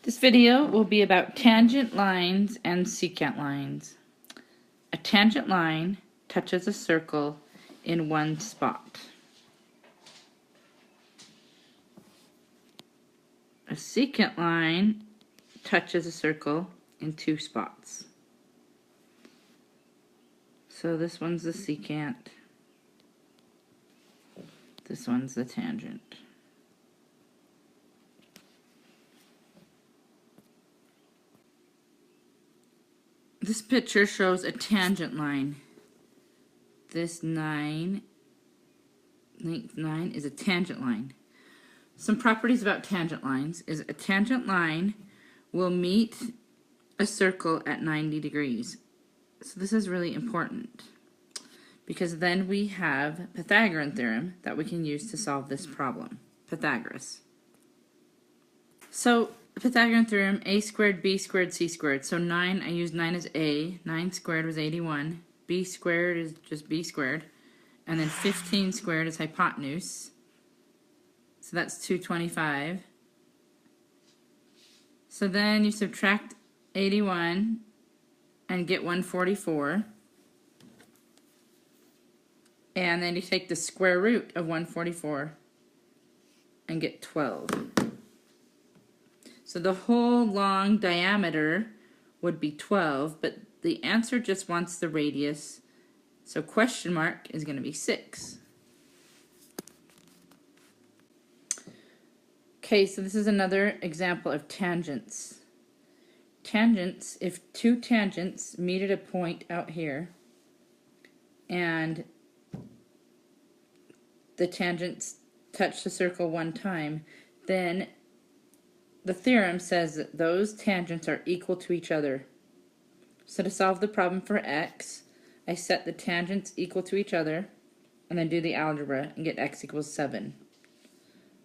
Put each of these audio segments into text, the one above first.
This video will be about tangent lines and secant lines. A tangent line touches a circle in one spot. A secant line touches a circle in two spots. So this one's the secant. This one's the tangent. This picture shows a tangent line. This length 9 is a tangent line. Some properties about tangent lines is a tangent line will meet a circle at 90 degrees. So this is really important because then we have Pythagorean theorem that we can use to solve this problem. Pythagoras. So Pythagorean theorem, a squared, b squared, c squared. So 9, I used 9 as a. 9 squared was 81. B squared is just b squared. And then 15 squared is hypotenuse. So that's 225. So then you subtract 81 and get 144. And then you take the square root of 144 and get 12. So the whole long diameter would be 12, but the answer just wants the radius. So question mark is going to be 6. Okay, so this is another example of tangents. Tangents, if two tangents meet at a point out here, and the tangents touch the circle one time, then the theorem says that those tangents are equal to each other. So to solve the problem for x, I set the tangents equal to each other and then do the algebra and get x equals 7.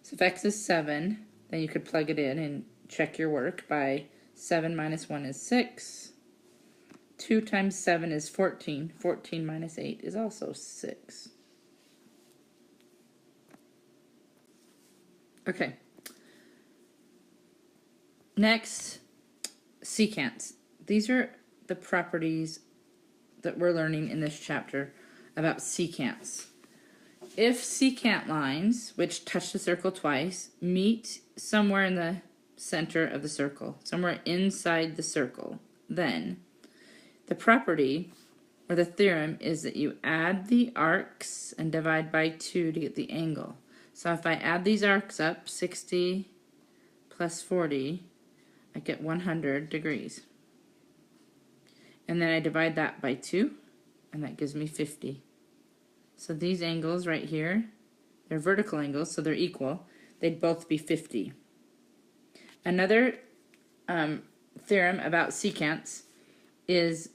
So if x is 7, then you could plug it in and check your work by 7 minus 1 is 6. 2 times 7 is 14. 14 minus 8 is also 6. Okay. Next, secants. These are the properties that we're learning in this chapter about secants. If secant lines, which touch the circle twice, meet somewhere in the center of the circle, somewhere inside the circle, then the property or the theorem is that you add the arcs and divide by 2 to get the angle. So if I add these arcs up, 60 plus 40, I get 100 degrees. And then I divide that by 2, and that gives me 50. So these angles right here, they're vertical angles, so they're equal. They'd both be 50. Another theorem about secants is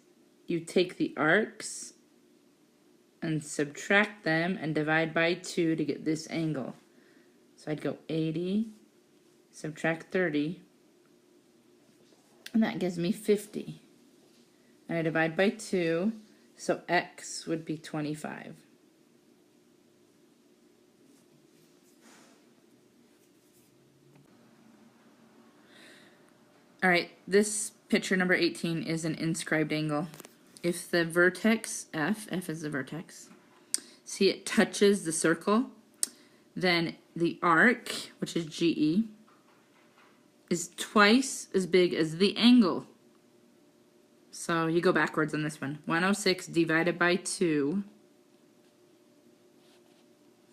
you take the arcs and subtract them and divide by 2 to get this angle. So I'd go 80, subtract 30, and that gives me 50. And I divide by 2, so x would be 25. Alright, this picture number 18 is an inscribed angle. If the vertex, F is the vertex, see it touches the circle, then the arc, which is GE, is twice as big as the angle. So you go backwards on this one. 106 divided by 2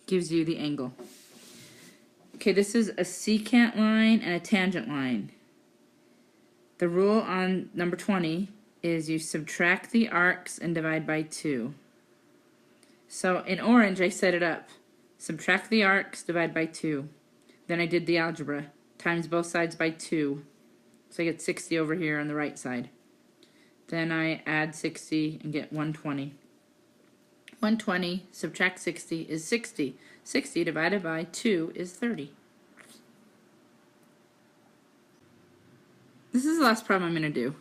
gives you the angle. Okay, this is a secant line and a tangent line. The rule on number 20 is you subtract the arcs and divide by 2. So in orange, I set it up. Subtract the arcs, divide by 2. Then I did the algebra. Times both sides by 2. So I get 60 over here on the right side. Then I add 60 and get 120. 120 subtract 60 is 60. 60 divided by 2 is 30. This is the last problem I'm going to do.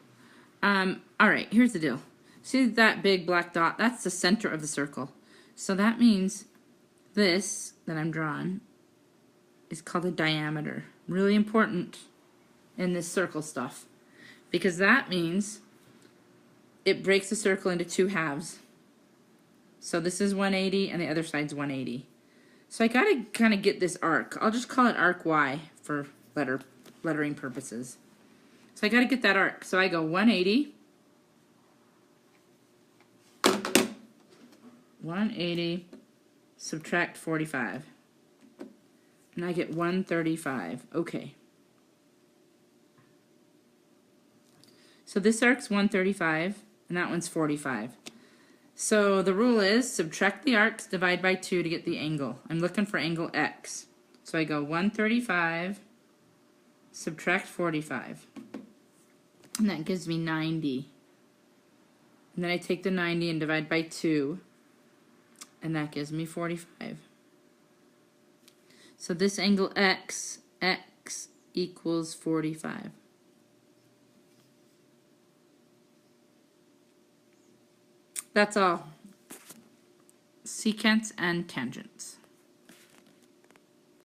Alright, here's the deal. See that big black dot? That's the center of the circle. So that means this that I'm drawing is called a diameter. Really important. in this circle stuff, because that means it breaks the circle into 2 halves. So this is 180 and the other side's 180. So I gotta kind of get this arc. I'll just call it arc Y for lettering purposes. So I gotta get that arc. So I go 180, 180, subtract 45. And I get 135. Okay. So this arc's 135, and that one's 45. So the rule is subtract the arcs, divide by 2 to get the angle. I'm looking for angle X. So I go 135, subtract 45. And that gives me 90. And then I take the 90 and divide by 2. And that gives me 45. So this angle X equals 45. That's all. Secants and tangents.